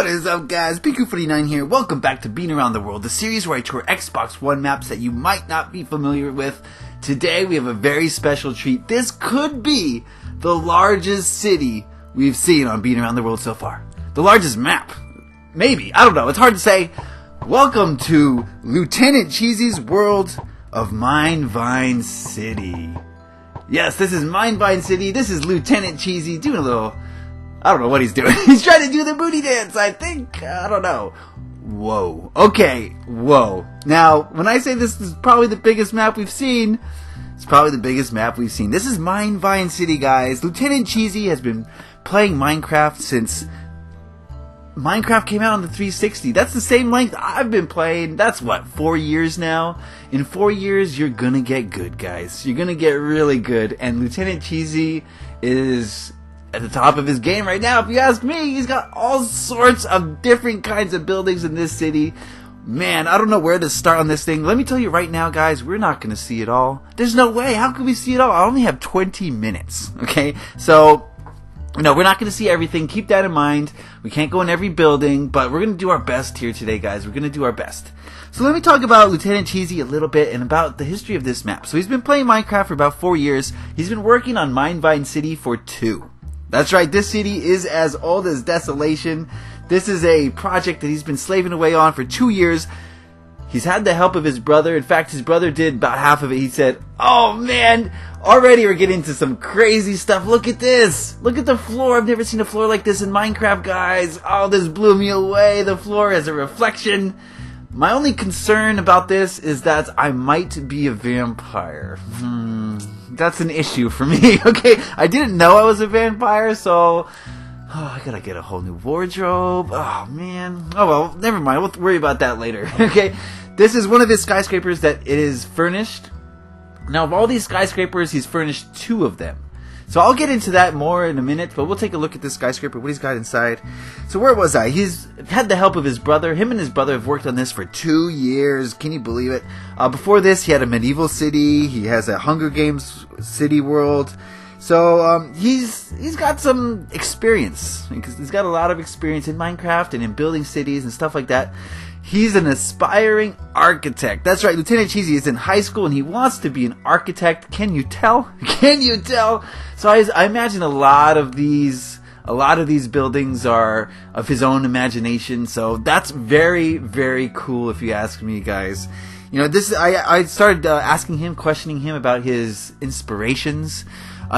What is up, guys? Beancrew49 here. Welcome back to Bean Around the World, the series where I tour Xbox One maps that you might not be familiar with. Today we have a very special treat. This could be the largest city we've seen on Bean Around the World so far. The largest map. Maybe. I don't know. It's hard to say. Welcome to Lieutenant Cheesy's world of MineVine City. Yes, this is MineVine City. This is Lieutenant Cheesy doing a little... I don't know what he's doing. He's trying to do the booty dance, I think. I don't know. Whoa. Okay, whoa. Now, when I say this is probably the biggest map we've seen, it's probably the biggest map we've seen. This is MineVine City, guys. Lieutenant Cheesy has been playing Minecraft since Minecraft came out on the 360. That's the same length I've been playing. That's what, 4 years now? In 4 years, you're gonna get good, guys. You're gonna get really good. And Lieutenant Cheesy is at the top of his game right now, if you ask me. He's got all sorts of different kinds of buildings in this city. Man, I don't know where to start on this thing. Let me tell you right now, guys, we're not going to see it all. There's no way. How can we see it all? I only have 20 minutes, okay? So, no, we're not going to see everything. Keep that in mind. We can't go in every building, but we're going to do our best here today, guys. We're going to do our best. So let me talk about Lieutenant Cheesy a little bit and about the history of this map. So he's been playing Minecraft for about 4 years. He's been working on MineVine City for 2. That's right, this city is as old as Desolation. This is a project that he's been slaving away on for 2 years. He's had the help of his brother. In fact, his brother did about half of it. He said, "Oh man, already we're getting into some crazy stuff. Look at this. Look at the floor. I've never seen a floor like this in Minecraft, guys. Oh, this blew me away. The floor has a reflection." My only concern about this is that I might be a vampire. That's an issue for me, okay? I didn't know I was a vampire, so... I gotta get a whole new wardrobe. Oh, man. Oh, well, never mind. We'll worry about that later, okay? This is one of his skyscrapers that it is furnished. Now, of all these skyscrapers, he's furnished 2 of them. So I'll get into that more in a minute, but we'll take a look at this skyscraper, what he's got inside. So where was I? He's had the help of his brother. Him and his brother have worked on this for 2 years. Can you believe it? Before this, he had a medieval city. He has a Hunger Games city world. So he's got some experience. He's got a lot of experience in Minecraft and in building cities and stuff like that. He's an aspiring architect. That's right, Lieutenant Cheesy is in high school and he wants to be an architect. Can you tell? Can you tell? So I imagine a lot of these buildings are of his own imagination. So that's very, very cool if you ask me, guys. You know, I started questioning him about his inspirations.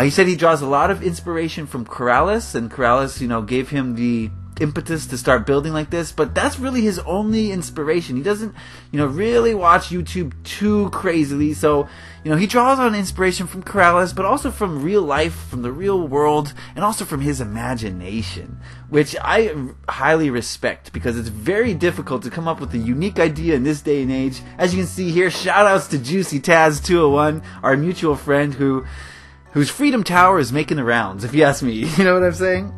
He said he draws a lot of inspiration from Corrales, and Corrales, gave him the impetus to start building like this, but that's really his only inspiration. He doesn't, really watch YouTube too crazily, so, he draws on inspiration from Corrales, but also from real life, from the real world, and also from his imagination, which I highly respect, because it's very difficult to come up with a unique idea in this day and age. As you can see here, shoutouts to Juicy Taz 201, our mutual friend whose Freedom Tower is making the rounds, if you ask me. You know what I'm saying?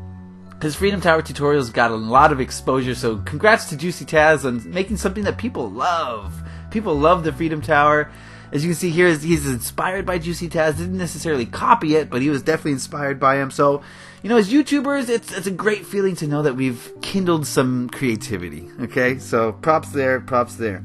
His Freedom Tower tutorials got a lot of exposure, so congrats to Juicy Taz on making something that people love. People love the Freedom Tower. As you can see here, he's inspired by Juicy Taz. Didn't necessarily copy it, but he was definitely inspired by him. So, as YouTubers, it's a great feeling to know that we've kindled some creativity. Okay, so props there, props there.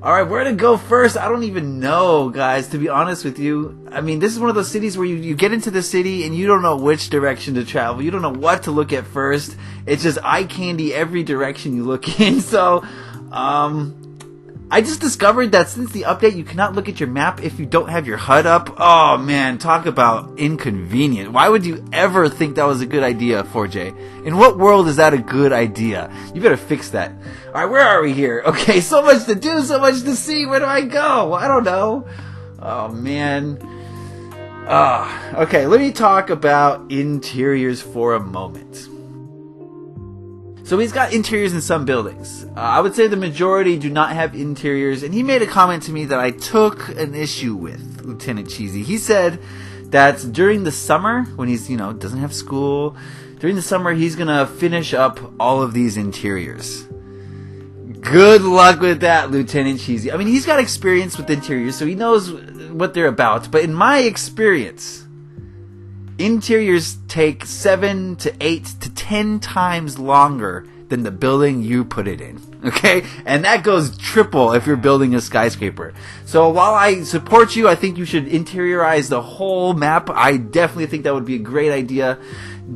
Alright, where to go first? I don't even know, guys, to be honest with you. I mean, this is one of those cities where you get into the city and you don't know which direction to travel. You don't know what to look at first. It's just eye candy every direction you look in. So, I just discovered that since the update, you cannot look at your map if you don't have your HUD up. Oh, man, talk about inconvenient. Why would you ever think that was a good idea, 4J? In what world is that a good idea? You better fix that. Alright, where are we here? Okay, so much to do, so much to see. Where do I go? I don't know. Oh, man. Okay, let me talk about interiors for a moment. So he's got interiors in some buildings. I would say the majority do not have interiors, and he made a comment to me that I took an issue with, Lieutenant Cheesy. He said that during the summer, when he's, doesn't have school, during the summer he's gonna finish up all of these interiors. Good luck with that, Lieutenant Cheesy. I mean, he's got experience with interiors, so he knows what they're about, but in my experience, interiors take 7 to 8 to 10 times longer than the building you put it in. Okay? And that goes triple if you're building a skyscraper. So while I support you, I think you should interiorize the whole map. I definitely think that would be a great idea.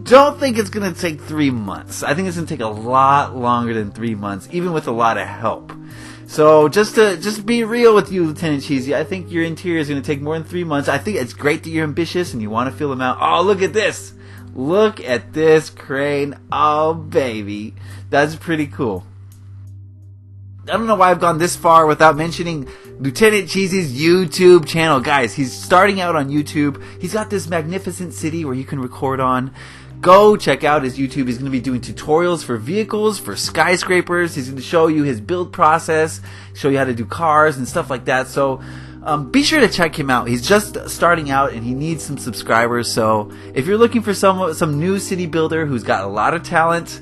Don't think it's going to take 3 months. I think it's going to take a lot longer than 3 months, even with a lot of help. So just be real with you, Lieutenant Cheesy. I think your interior is going to take more than 3 months. I think it's great that you're ambitious and you want to fill them out. Oh, look at this. Look at this crane. Oh, baby. That's pretty cool. I don't know why I've gone this far without mentioning Lieutenant Cheesy's YouTube channel. Guys, he's starting out on YouTube. He's got this magnificent city where you can record on. Go check out his YouTube. He's going to be doing tutorials for vehicles, for skyscrapers. He's going to show you his build process, show you how to do cars and stuff like that. So be sure to check him out. He's just starting out and he needs some subscribers. So if you're looking for some new city builder who's got a lot of talent,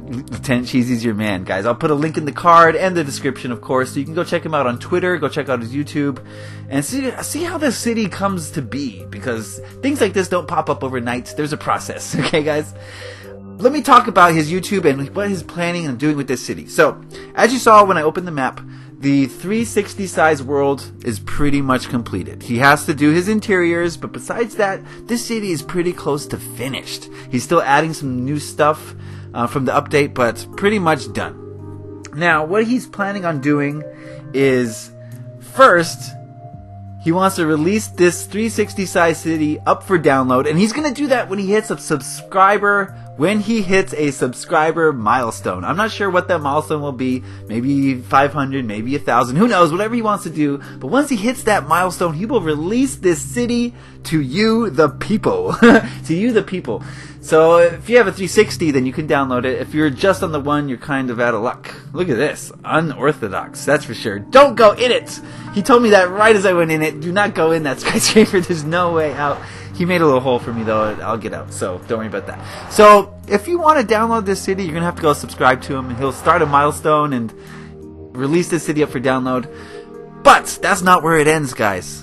Lieutenant Cheesy's your man, guys. I'll put a link in the card and the description, of course, so you can go check him out on Twitter, go check out his YouTube, and see how this city comes to be, because things like this don't pop up overnight. There's a process, okay, guys? Let me talk about his YouTube and what he's planning on doing with this city. So, as you saw when I opened the map, the 360 size world is pretty much completed. He has to do his interiors, but besides that, this city is pretty close to finished. He's still adding some new stuff from the update, but pretty much done. Now, what he's planning on doing is, first, he wants to release this 360 size city up for download, and he's going to do that when he hits a subscriber milestone. I'm not sure what that milestone will be. Maybe 500, maybe 1,000. Who knows? Whatever he wants to do. But once he hits that milestone, he will release this city to you, the people. To you, the people. So if you have a 360, then you can download it. If you're just on the one, you're kind of out of luck. Look at this. Unorthodox. That's for sure. Don't go in it. He told me that right as I went in it. Do not go in that skyscraper. There's no way out. He made a little hole for me, though. I'll get out, so don't worry about that. So, if you want to download this city, you're going to have to go subscribe to him, and he'll start a milestone and release this city up for download. But, that's not where it ends, guys.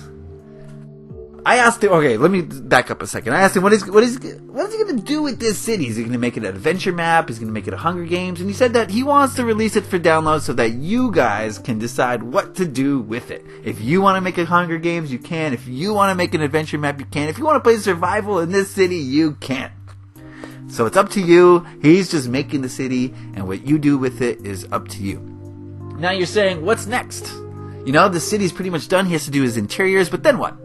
I asked him, okay, let me back up a second. I asked him, what is he going to do with this city? Is he going to make it an adventure map? Is he going to make it a Hunger Games? And he said that he wants to release it for download so that you guys can decide what to do with it. If you want to make a Hunger Games, you can. If you want to make an adventure map, you can. If you want to play survival in this city, you can. So it's up to you. He's just making the city, and what you do with it is up to you. Now you're saying, what's next? You know, the city's pretty much done. He has to do his interiors, but then what?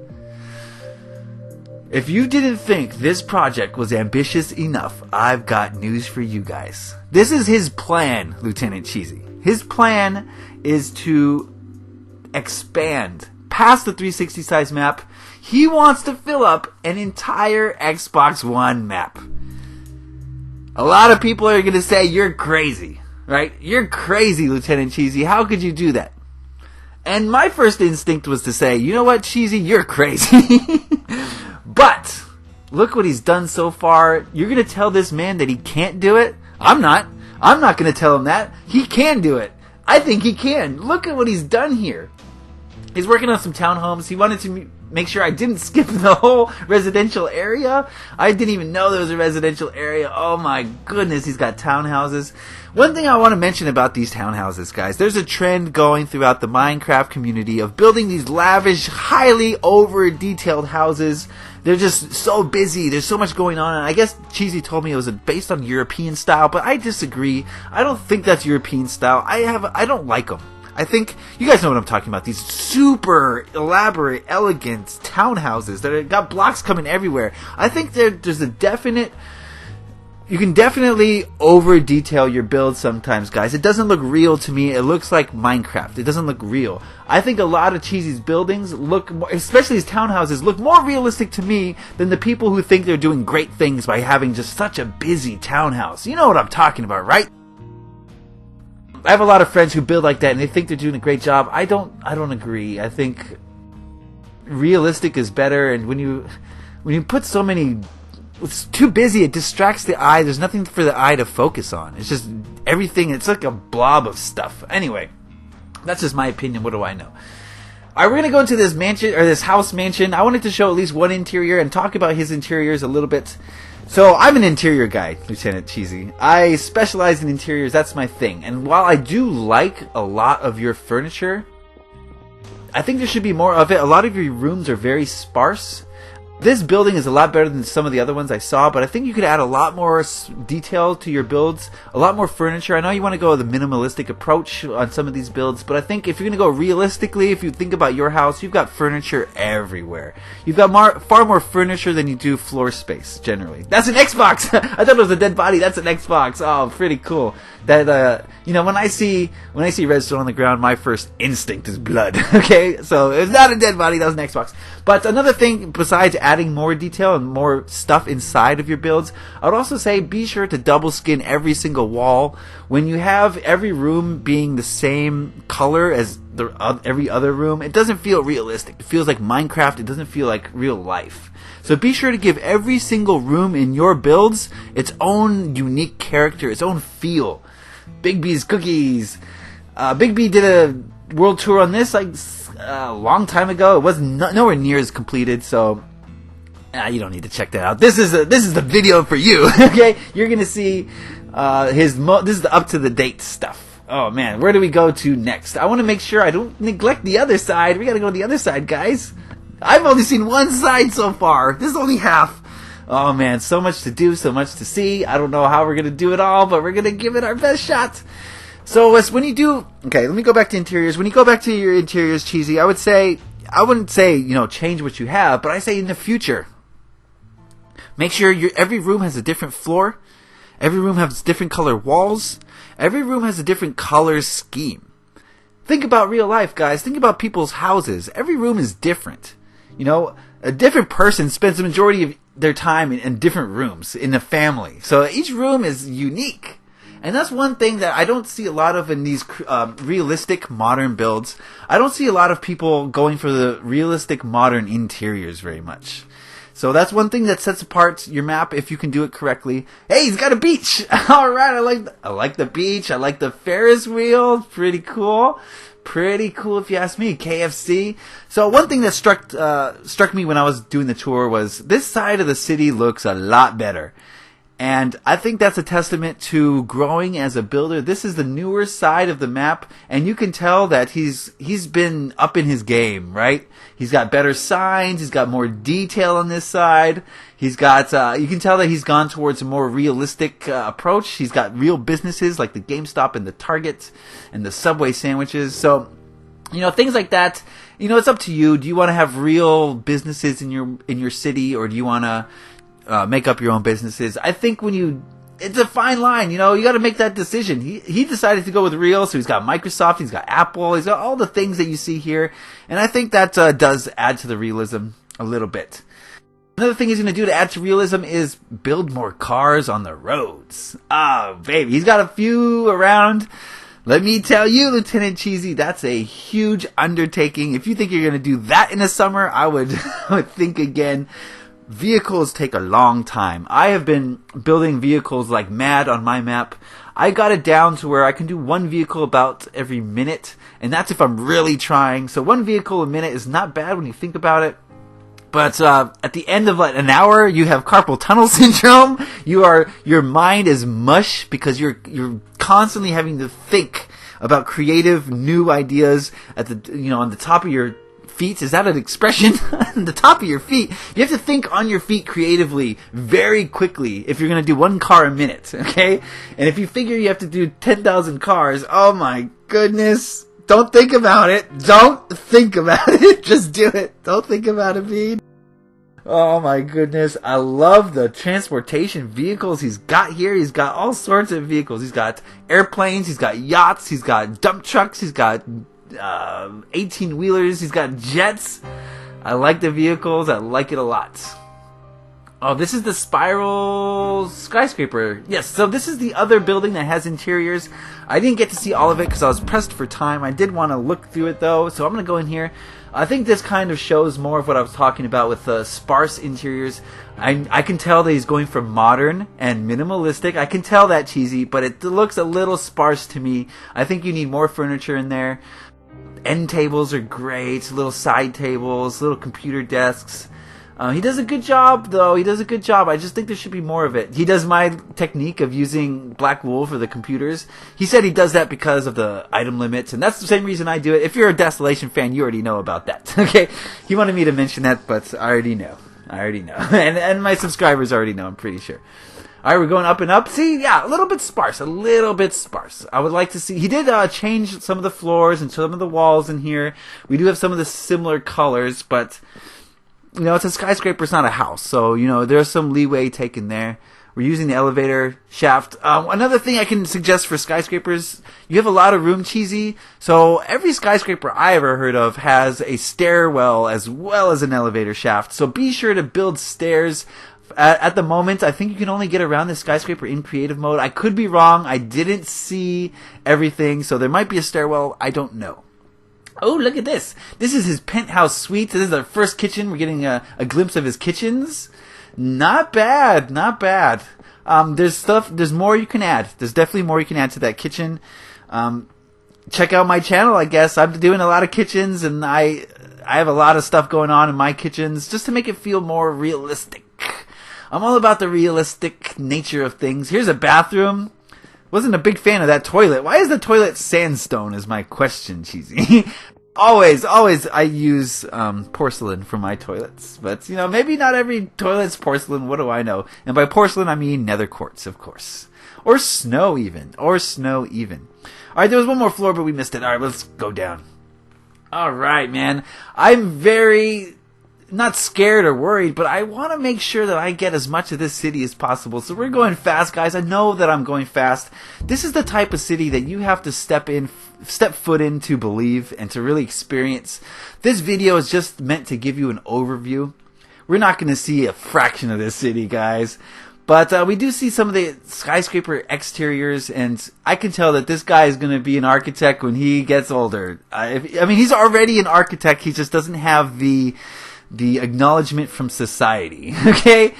If you didn't think this project was ambitious enough, I've got news for you guys. This is his plan, Lieutenant Cheesy. His plan is to expand past the 360 size map. He wants to fill up an entire Xbox One map. A lot of people are going to say, you're crazy, right? You're crazy, Lieutenant Cheesy. How could you do that? And my first instinct was to say, you know what, Cheesy, you're crazy. But, look what he's done so far. You're going to tell this man that he can't do it? I'm not. I'm not going to tell him that. He can do it. I think he can. Look at what he's done here. He's working on some townhomes. He wanted to make sure I didn't skip the whole residential area. I didn't even know there was a residential area. Oh my goodness, he's got townhouses. One thing I want to mention about these townhouses, guys, there's a trend going throughout the Minecraft community of building these lavish, highly over-detailed houses. They're just so busy. There's so much going on. And I guess Cheesy told me it was based on European style, but I disagree. I don't think that's European style. I don't like them. I think, you guys know what I'm talking about, these super elaborate, elegant townhouses that have got blocks coming everywhere. I think there's a definite, you can definitely over-detail your build sometimes, guys. It doesn't look real to me. It looks like Minecraft. It doesn't look real. I think a lot of Cheesy's buildings look, especially his townhouses, look more realistic to me than the people who think they're doing great things by having just such a busy townhouse. You know what I'm talking about, right? I have a lot of friends who build like that and they think they're doing a great job. I don't agree. I think realistic is better, and when you put so many, it's too busy, it distracts the eye. There's nothing for the eye to focus on. It's just everything, it's like a blob of stuff. Anyway, that's just my opinion. What do I know? Alright, we're going to go into this mansion, or this house mansion. I wanted to show at least one interior and talk about his interiors a little bit. So I'm an interior guy, Lieutenant Cheesy. I specialize in interiors, that's my thing. And while I do like a lot of your furniture, I think there should be more of it. A lot of your rooms are very sparse. This building is a lot better than some of the other ones I saw, but I think you could add a lot more detail to your builds, a lot more furniture. I know you want to go with a minimalistic approach on some of these builds, but I think if you're going to go realistically, if you think about your house, you've got furniture everywhere. You've got far more furniture than you do floor space, generally. That's an Xbox! I thought it was a dead body. That's an Xbox. Oh, pretty cool. That, you know, when I see redstone on the ground, my first instinct is blood. Okay? So, it's not a dead body, that was an Xbox. But another thing, besides adding more detail and more stuff inside of your builds, I would also say be sure to double skin every single wall. When you have every room being the same color as every other room, it doesn't feel realistic. It feels like Minecraft. It doesn't feel like real life. So be sure to give every single room in your builds its own unique character, its own feel. Big B's Cookies. Big B did a world tour on this like a long time ago. It was nowhere near as completed, so you don't need to check that out. This is the video for you. Okay, you're gonna see this is the up to the date stuff. Oh man, where do we go to next? I want to make sure I don't neglect the other side. We gotta go to the other side, guys. I've only seen one side so far. This is only half. Oh man, so much to do, so much to see. I don't know how we're gonna do it all, but we're gonna give it our best shot. So when you do, okay, let me go back to interiors. When you go back to your interiors, Cheesy, I wouldn't say, you know, change what you have, but I say in the future, make sure every room has a different floor, every room has different color walls, every room has a different color scheme. Think about real life, guys. Think about people's houses. Every room is different. You know, a different person spends the majority of their time in different rooms in a family. So each room is unique. And that's one thing that I don't see a lot of in these realistic modern builds. I don't see a lot of people going for the realistic modern interiors very much. So that's one thing that sets apart your map if you can do it correctly. Hey, he's got a beach! Alright, I like the beach. I like the Ferris wheel. Pretty cool. Pretty cool if you ask me. KFC. So one thing that struck me when I was doing the tour was this side of the city looks a lot better. And I think that's a testament to growing as a builder. This is the newer side of the map, and you can tell that he's been up in his game, right? He's got better signs, he's got more detail on this side. He's got, you can tell that he's gone towards a more realistic approach. He's got real businesses like the GameStop and the Target and the Subway sandwiches. So, you know, things like that. You know, it's up to you. Do you want to have real businesses in your city, or do you want to make up your own businesses? I think it's a fine line, you know, you gotta make that decision. He decided to go with Rille, so he's got Microsoft, he's got Apple, he's got all the things that you see here, and I think that does add to the realism a little bit. Another thing he's gonna do to add to realism is build more cars on the roads. Oh, baby, he's got a few around. Let me tell you, Lieutenant Cheesy, that's a huge undertaking. If you think you're gonna do that in the summer, I would think again. Vehicles take a long time. I have been building vehicles like mad on my map. I got it down to where I can do one vehicle about every minute, and that's if I'm really trying. So one vehicle a minute is not bad when you think about it. But at the end of like an hour, you have carpal tunnel syndrome. Your mind is mush because you're constantly having to think about creative new ideas at on the top of your feet. Is that an expression? On the top of your feet. You have to think on your feet creatively very quickly if you're going to do one car a minute, okay? And if you figure you have to do 10,000 cars, oh my goodness. Don't think about it. Don't think about it. Just do it. Don't think about it, Bean. Oh my goodness. I love the transportation vehicles he's got here. He's got all sorts of vehicles. He's got airplanes. He's got yachts. He's got dump trucks. He's got 18-wheelers. He's got jets. I like the vehicles. I like it a lot. Oh, this is the spiral skyscraper. Yes, so this is the other building that has interiors. I didn't get to see all of it because I was pressed for time. I did want to look through it though, so I'm going to go in here. I think this kind of shows more of what I was talking about with the sparse interiors. I can tell that he's going for modern and minimalistic. I can tell that, Cheesy, but it looks a little sparse to me. I think you need more furniture in there. End tables are great, little side tables, little computer desks. He does a good job, though. He does a good job. I just think there should be more of it. He does my technique of using black wool for the computers. He said he does that because of the item limits, and that's the same reason I do it. If you're a Desolation fan, you already know about that. Okay? He wanted me to mention that, but I already know. And my subscribers already know, I'm pretty sure. Alright, we're going up and up. See, yeah, a little bit sparse. I would like to see... He did change some of the floors and some of the walls in here. We do have some of the similar colors, but... You know, it's a skyscraper, it's not a house. So, you know, there's some leeway taken there. We're using the elevator shaft. Another thing I can suggest for skyscrapers, you have a lot of room, Cheesy. So every skyscraper I ever heard of has a stairwell as well as an elevator shaft. So be sure to build stairs. At the moment, I think you can only get around this skyscraper in creative mode. I could be wrong. I didn't see everything. So there might be a stairwell. I don't know. Oh, look at this. This is his penthouse suite. This is our first kitchen. We're getting a glimpse of his kitchens. Not bad. There's more you can add. There's definitely more you can add to that kitchen. Check out my channel, I guess. I'm doing a lot of kitchens, and I have a lot of stuff going on in my kitchens just to make it feel more realistic. I'm all about the realistic nature of things. Here's a bathroom. Wasn't a big fan of that toilet. Why is the toilet sandstone is my question, Cheesy. always I use porcelain for my toilets. But, you know, maybe not every toilet's porcelain. What do I know? And by porcelain, I mean nether quartz, of course. Or snow even. Alright, there was one more floor, but we missed it. Alright, let's go down. Alright, man. I'm very... not scared or worried, but I want to make sure that I get as much of this city as possible. So we're going fast, guys. I know that I'm going fast. This is the type of city that you have to step foot in to believe and to really experience. This video is just meant to give you an overview. We're not going to see a fraction of this city, guys. But we do see some of the skyscraper exteriors, and I can tell that this guy is going to be an architect when he gets older. I mean, he's already an architect. He just doesn't have the acknowledgement from society. Okay?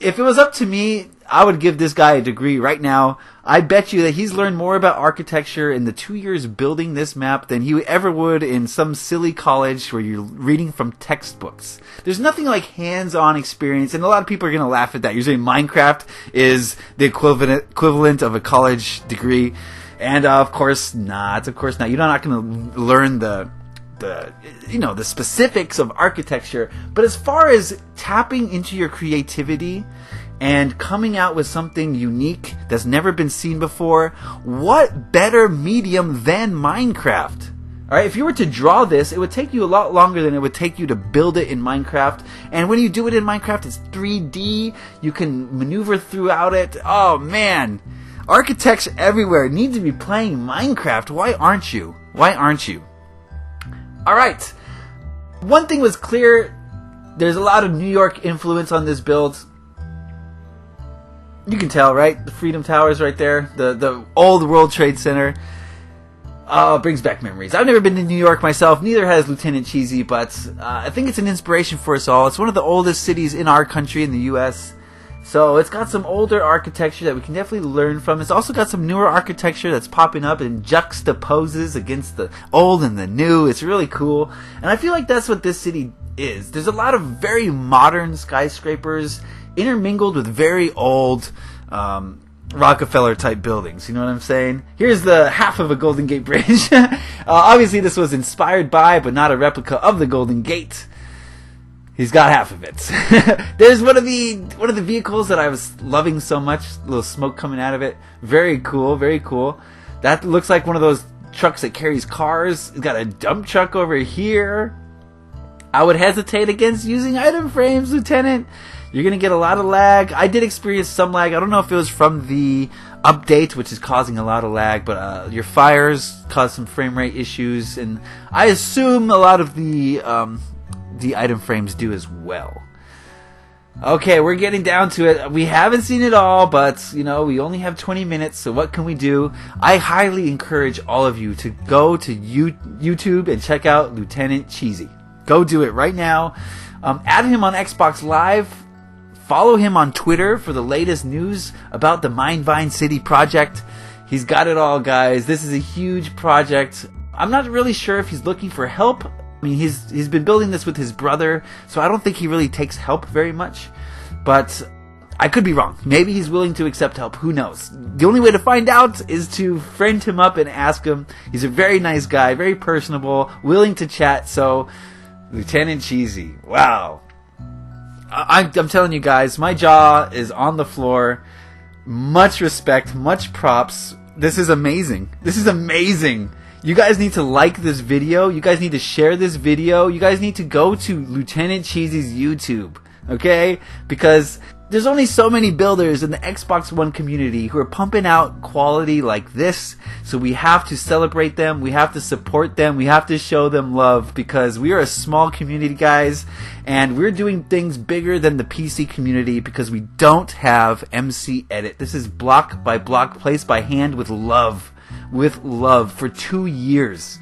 If it was up to me, I would give this guy a degree right now. I bet you that he's learned more about architecture in the 2 years building this map than he ever would in some silly college where you're reading from textbooks. There's nothing like hands-on experience, and a lot of people are going to laugh at that. You're saying Minecraft is the equivalent of a college degree, and of course not. You're not going to learn the specifics of architecture, but as far as tapping into your creativity and coming out with something unique that's never been seen before, what better medium than Minecraft? Alright, if you were to draw this, it would take you a lot longer than it would take you to build it in Minecraft. And when you do it in Minecraft, it's 3D. You can maneuver throughout it. Oh man, architects everywhere need to be playing Minecraft. Why aren't you? Alright, one thing was clear, there's a lot of New York influence on this build. You can tell, right? The Freedom Towers right there, the old World Trade Center. Brings back memories. I've never been to New York myself, neither has Lieutenant Cheesy, but I think it's an inspiration for us all. It's one of the oldest cities in our country, in the U.S., so it's got some older architecture that we can definitely learn from. It's also got some newer architecture that's popping up and juxtaposes against the old and the new. It's really cool. And I feel like that's what this city is. There's a lot of very modern skyscrapers intermingled with very old Rockefeller type buildings. You know what I'm saying? Here's the half of a Golden Gate Bridge. Obviously this was inspired by, but not a replica of the Golden Gate. He's got half of it. There's one of the vehicles that I was loving so much. A little smoke coming out of it. Very cool. That looks like one of those trucks that carries cars. It's got a dump truck over here. I would hesitate against using item frames, Lieutenant. You're going to get a lot of lag. I did experience some lag. I don't know if it was from the update, which is causing a lot of lag, but your fires caused some frame rate issues, and I assume a lot of the item frames do as well. Okay, we're getting down to it. We haven't seen it all, but, we only have 20 minutes, so what can we do? I highly encourage all of you to go to YouTube and check out Lieutenant Cheesy. Go do it right now. Add him on Xbox Live. Follow him on Twitter for the latest news about the MineVine City project. He's got it all, guys. This is a huge project. I'm not really sure if he's looking for help I mean, he's been building this with his brother, so I don't think he really takes help very much. But I could be wrong. Maybe he's willing to accept help. Who knows? The only way to find out is to friend him up and ask him. He's a very nice guy, very personable, willing to chat. So, Lieutenant Cheesy, wow. I'm telling you guys, my jaw is on the floor. Much respect, much props. This is amazing. This is amazing. You guys need to like this video. You guys need to share this video. You guys need to go to Lieutenant Cheesy's YouTube. Okay? Because there's only so many builders in the Xbox One community who are pumping out quality like this, so we have to celebrate them, we have to support them, we have to show them love, because we are a small community, guys, and we're doing things bigger than the PC community because we don't have MC Edit. This is block by block, placed by hand with love for 2 years.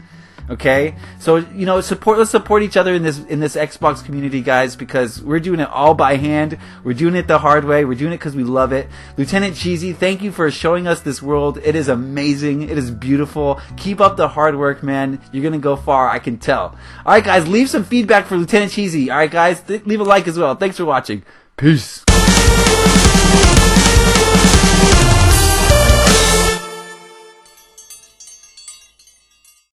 Okay, so let's support each other in this Xbox community, guys, because we're doing it all by hand. We're doing it the hard way. We're doing it because we love it. Lieutenant Cheesy, thank you for showing us this world. It is amazing. It is beautiful. Keep up the hard work, man. You're gonna go far, I can tell. All right, guys, leave some feedback for Lieutenant Cheesy. All right, guys, leave a like as well. Thanks for watching. Peace.